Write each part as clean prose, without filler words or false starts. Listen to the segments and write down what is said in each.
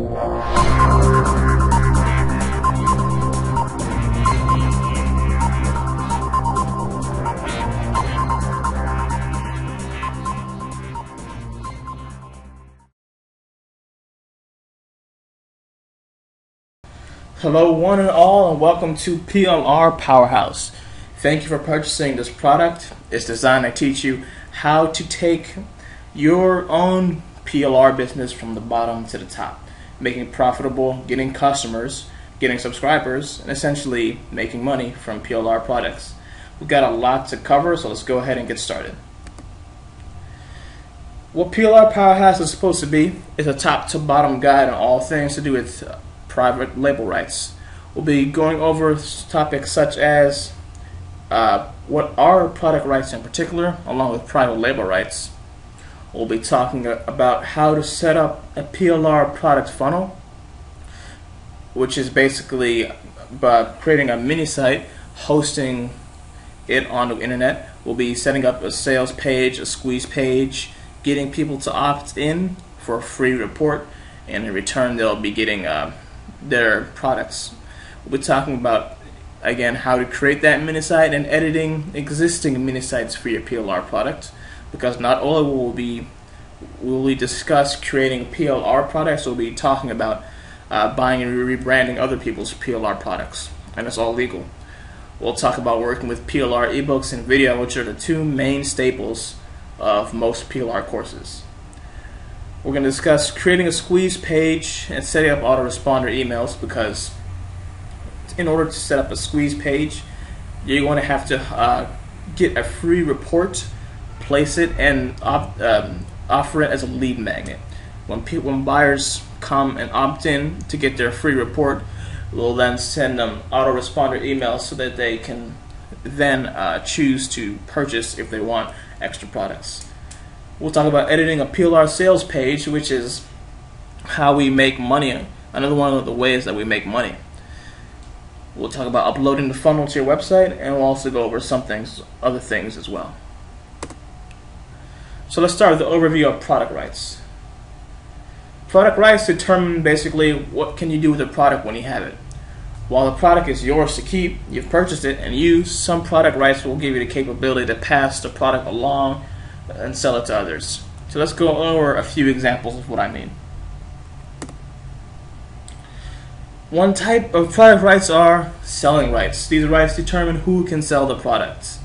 Hello one and all, and welcome to PLR Powerhouse. Thank you for purchasing this product. It's designed to teach you how to take your own PLR business from the bottom to the top, making it profitable, getting customers, getting subscribers, and essentially making money from PLR products. We've got a lot to cover, so let's go ahead and get started. What PLR Powerhouse is supposed to be is a top to bottom guide on all things to do with private label rights. We'll be going over topics such as what are product rights in particular, along with private label rights. We'll be talking about how to set up a PLR product funnel, which is basically creating a mini site, hosting it on the internet. We'll be setting up a sales page, a squeeze page, getting people to opt in for a free report, and in return they'll be getting their products. We'll be talking about, again, how to create that mini site and editing existing mini sites for your PLR product, because not only will we discuss creating PLR products, we'll be talking about buying and rebranding other people's PLR products, and it's all legal. We'll talk about working with PLR ebooks and video, which are the two main staples of most PLR courses. We're going to discuss creating a squeeze page and setting up autoresponder emails, because in order to set up a squeeze page, you're going to have to get a free report, place it, and offer it as a lead magnet. When buyers come and opt in to get their free report, we'll then send them autoresponder emails so that they can then choose to purchase if they want extra products. We'll talk about editing a PLR sales page, which is how we make money, another one of the ways that we make money. We'll talk about uploading the funnel to your website, and we'll also go over other things as well. So let's start with the overview of product rights. Product rights determine basically what can you do with the product when you have it. While the product is yours to keep, you've purchased it and used, some product rights will give you the capability to pass the product along and sell it to others. So let's go over a few examples of what I mean. One type of product rights are selling rights. These rights determine who can sell the products.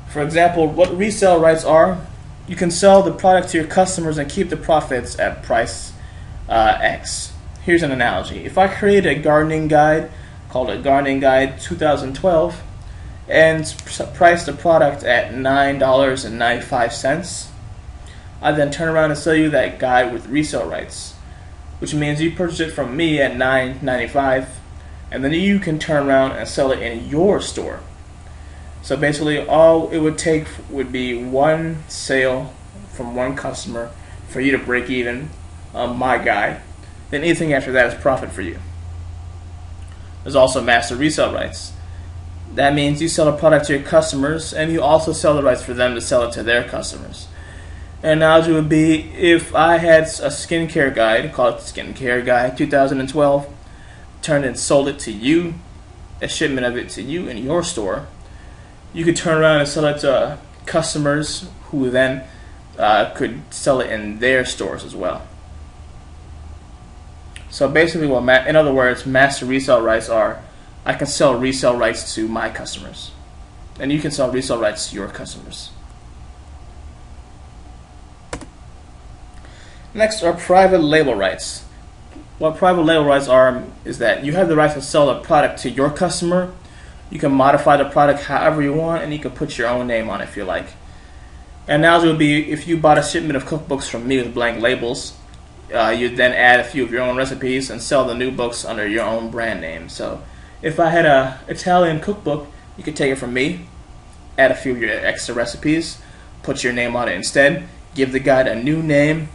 For example, what resale rights are: you can sell the product to your customers and keep the profits at price X. Here's an analogy. If I create a gardening guide called a Gardening Guide 2012 and price the product at $9.95, I then turn around and sell you that guide with resale rights, which means you purchase it from me at $9.95, and then you can turn around and sell it in your store. So basically all it would take would be one sale from one customer for you to break even on my guide. Then anything after that is profit for you. There's also master resale rights. That means you sell a product to your customers, and you also sell the rights for them to sell it to their customers. An analogy would be if I had a skincare guide called Skincare Guide 2012, turned and sold it to you, a shipment of it to you in your store, you could turn around and sell it to customers who then could sell it in their stores as well. So basically, in other words, master resale rights are: I can sell resale rights to my customers, and you can sell resale rights to your customers. Next are private label rights. What private label rights are is that you have the right to sell a product to your customer. You can modify the product however you want, and you can put your own name on it if you like. An analogy would be if you bought a shipment of cookbooks from me with blank labels, you'd then add a few of your own recipes and sell the new books under your own brand name. So if I had an Italian cookbook, you could take it from me, add a few of your extra recipes, put your name on it instead, give the guide a new name,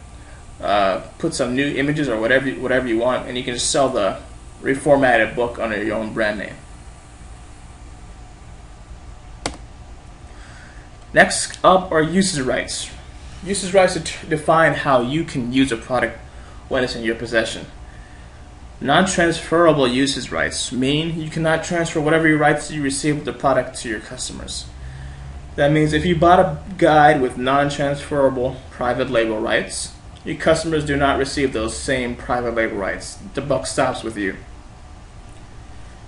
put some new images or whatever you want, and you can just sell the reformatted book under your own brand name. Next up are usage rights. Usage rights define how you can use a product when it's in your possession. Non-transferable usage rights mean you cannot transfer whatever your rights you receive with the product to your customers. That means if you bought a guide with non-transferable private label rights, your customers do not receive those same private label rights. The buck stops with you.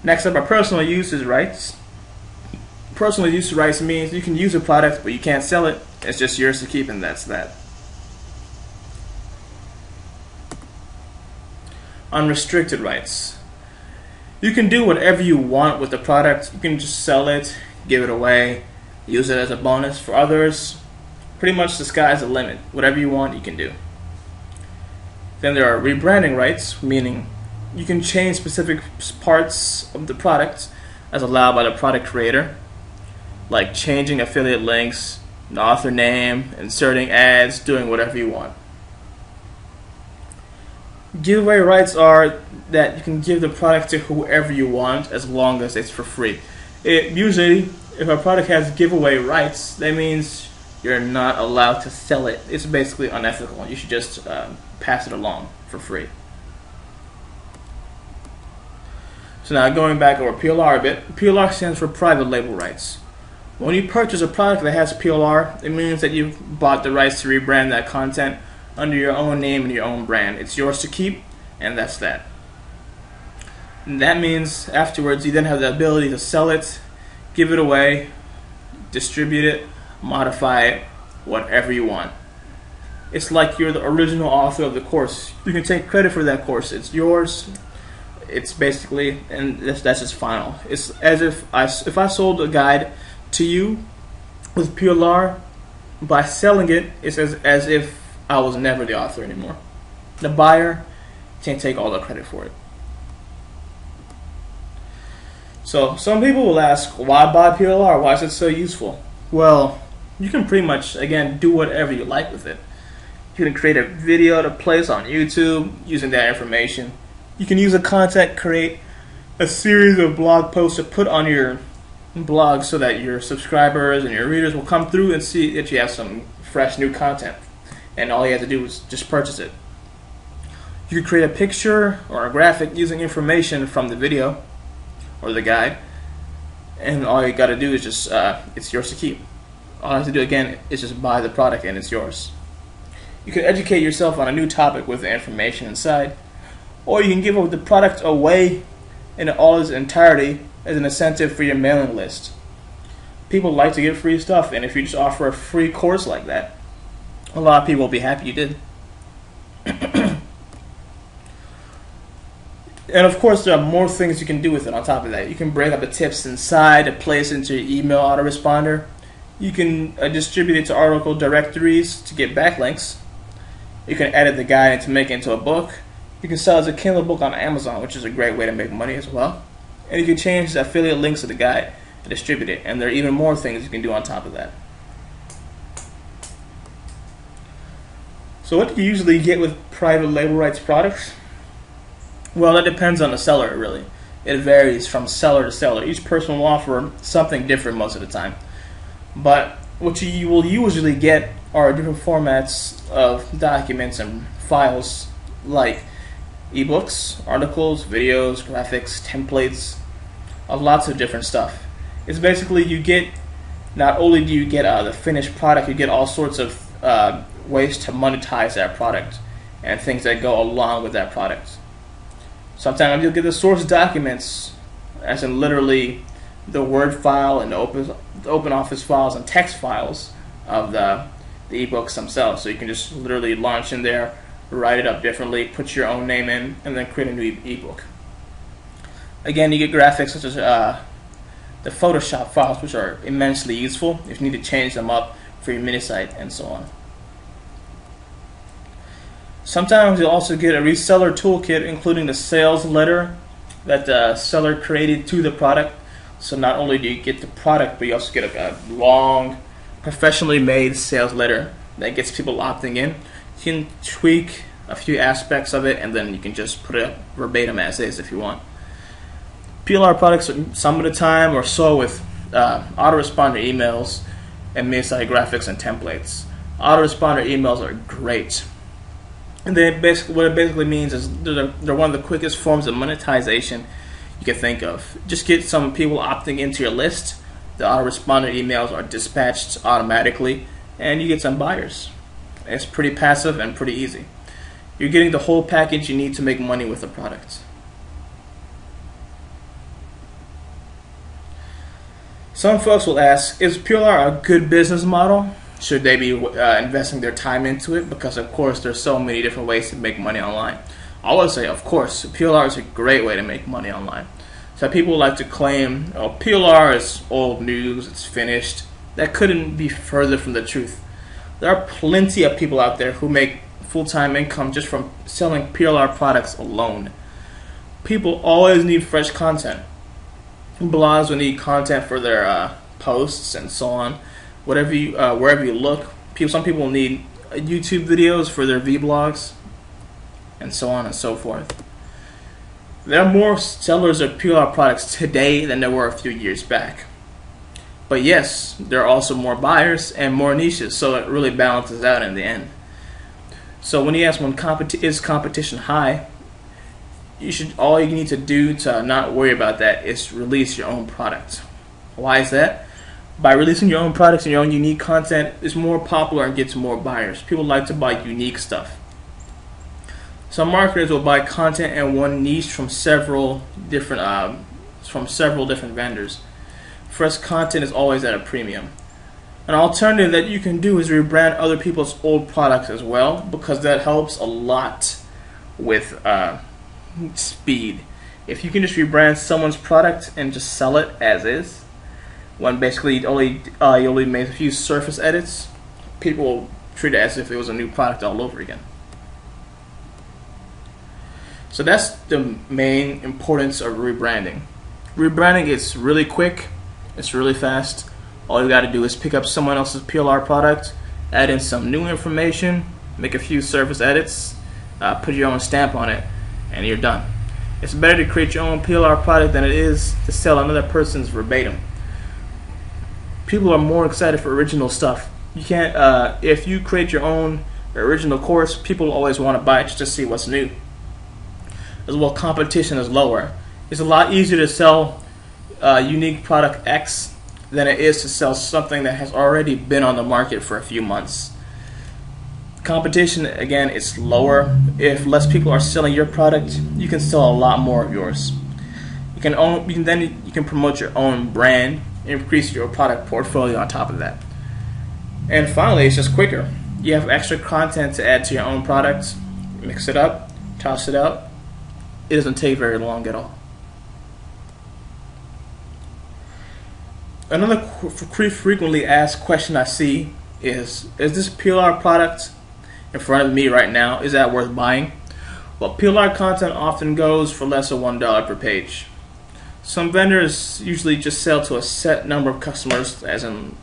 Next up are personal usage rights. Personal use rights means you can use a product but you can't sell it. It's just yours to keep, and that's that. Unrestricted rights. You can do whatever you want with the product. You can just sell it, give it away, use it as a bonus for others. Pretty much the sky's the limit. Whatever you want, you can do. Then there are rebranding rights, meaning you can change specific parts of the product as allowed by the product creator, like changing affiliate links, the author name, inserting ads, doing whatever you want. Giveaway rights are that you can give the product to whoever you want as long as it's for free. Usually, if a product has giveaway rights, that means you're not allowed to sell it. It's basically unethical. You should just pass it along for free. So now going back over PLR a bit, PLR stands for private label rights. When you purchase a product that has PLR, it means that you've bought the rights to rebrand that content under your own name and your own brand. It's yours to keep, and that's that. And that means afterwards you then have the ability to sell it, give it away, distribute it, modify it, whatever you want. It's like you're the original author of the course. You can take credit for that course. It's yours. It's basically, and that's just final. It's as if I sold a guide to you with PLR, by selling it, it's as if I was never the author anymore. The buyer can't take all the credit for it. So some people will ask, why buy PLR? Why is it so useful? Well, you can pretty much, again, do whatever you like with it. You can create a video to place on YouTube using that information. You can use the content, create a series of blog posts to put on your blog so that your subscribers and your readers will come through and see that you have some fresh new content. And all you have to do is just purchase it. You can create a picture or a graphic using information from the video or the guide, and all you got to do is just it's yours to keep. All you have to do again is just buy the product and it's yours. You can educate yourself on a new topic with the information inside, or you can give the product away in all its entirety as an incentive for your mailing list. People like to get free stuff, and if you just offer a free course like that, a lot of people will be happy you did. And of course, there are more things you can do with it on top of that. You can break up the tips inside to place into your email autoresponder. You can distribute it to article directories to get backlinks. You can edit the guide to make it into a book. You can sell it as a Kindle book on Amazon, which is a great way to make money as well. And you can change the affiliate links of the guide and distribute it. And there are even more things you can do on top of that. So what do you usually get with private label rights products? Well, that depends on the seller, really. It varies from seller to seller. Each person will offer something different most of the time. But what you will usually get are different formats of documents and files, like ebooks, articles, videos, graphics, templates, lots of different stuff. It's basically you get, not only do you get the finished product, you get all sorts of ways to monetize that product and things that go along with that product. Sometimes you'll get the source documents, as in literally the Word file and the open office files and text files of the ebooks themselves. So you can just literally launch in there, write it up differently, put your own name in, and then create a new ebook. Again, you get graphics such as the Photoshop files, which are immensely useful if you need to change them up for your mini site and so on. Sometimes you'll also get a reseller toolkit, including the sales letter that the seller created to the product. So not only do you get the product, but you also get a long, professionally made sales letter that gets people opting in. You can tweak a few aspects of it, and then you can just put it verbatim as is if you want. PLR products some of the time or so with autoresponder emails and mini-site graphics and templates. Autoresponder emails are great. And then basically, what it basically means is they're one of the quickest forms of monetization you can think of. Just get some people opting into your list. The autoresponder emails are dispatched automatically, and you get some buyers. It's pretty passive and pretty easy. You're getting the whole package you need to make money with the product. Some folks will ask, is PLR a good business model? Should they be investing their time into it? Because of course there's so many different ways to make money online. I would say, of course, PLR is a great way to make money online. So people like to claim, oh, PLR is old news, it's finished. That couldn't be further from the truth. There are plenty of people out there who make full-time income just from selling PLR products alone. People always need fresh content. Blogs will need content for their posts and so on. Wherever you look, some people need YouTube videos for their vlogs, and so on and so forth. There are more sellers of PLR products today than there were a few years back. But yes, there are also more buyers and more niches, so it really balances out in the end. So when you ask is competition high, all you need to do to not worry about that is release your own product. Why is that? By releasing your own products and your own unique content, it's more popular and gets more buyers. People like to buy unique stuff. Some marketers will buy content in one niche from several different vendors. Fresh content is always at a premium. An alternative that you can do is rebrand other people's old products as well, because that helps a lot with speed. If you can just rebrand someone's product and just sell it as is, when basically you only made a few surface edits, people will treat it as if it was a new product all over again. So that's the main importance of rebranding. Rebranding is really quick, it's really fast. All you got to do is pick up someone else's PLR product, add in some new information, make a few surface edits, put your own stamp on it, and you're done. It's better to create your own PLR product than it is to sell another person's verbatim. People are more excited for original stuff. You can't, if you create your own original course, people always want to buy it just to see what's new. As well, competition is lower. It's a lot easier to sell unique product X than it is to sell something that has already been on the market for a few months. Competition, again, is lower. If less people are selling your product, you can sell a lot more of yours. You can promote your own brand, increase your product portfolio on top of that. And finally, it's just quicker. You have extra content to add to your own product, mix it up, toss it out. It doesn't take very long at all. Another frequently asked question I see is this PLR product in front of me right now, is that worth buying? Well, PLR content often goes for less than $1 per page. Some vendors usually just sell to a set number of customers, as in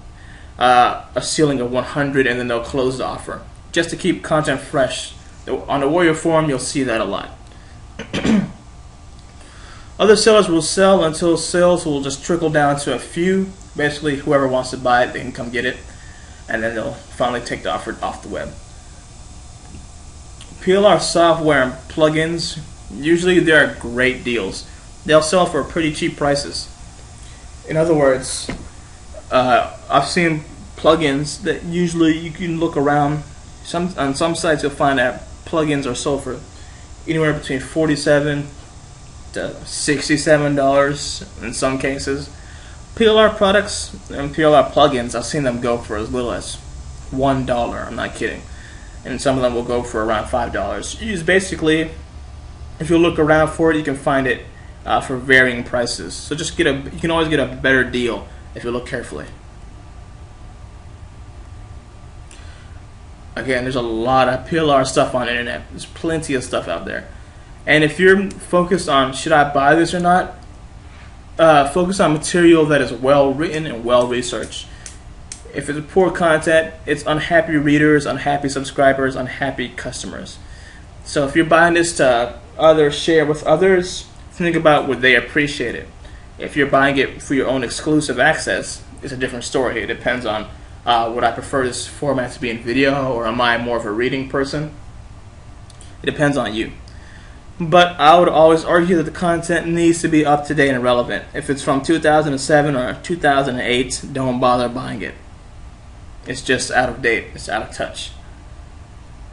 a ceiling of 100, and then they'll close the offer just to keep content fresh. On the Warrior Forum, you'll see that a lot. Other sellers will sell until sales will just trickle down to a few. Basically, whoever wants to buy it, they can come get it, and then they'll finally take the offer off the web. PLR software and plugins, usually they're great deals. They'll sell for pretty cheap prices. In other words, I've seen plugins that usually you can look around. On some sites you'll find that plugins are sold for anywhere between $47 to $67 in some cases. PLR products and PLR plugins, I've seen them go for as little as $1. I'm not kidding. And some of them will go for around $5. It's basically, if you look around for it, you can find it for varying prices. So just you can always get a better deal if you look carefully. Again, there's a lot of PLR stuff on the internet. There's plenty of stuff out there. And if you're focused on should I buy this or not, focus on material that is well written and well researched. If it's poor content, it's unhappy readers, unhappy subscribers, unhappy customers. So if you're buying this to share with others, think about would they appreciate it. If you're buying it for your own exclusive access, it's a different story. It depends on would I prefer this format to be in video, or am I more of a reading person? It depends on you. But I would always argue that the content needs to be up to date and relevant. If it's from 2007 or 2008, don't bother buying it. It's just out of date. It's out of touch.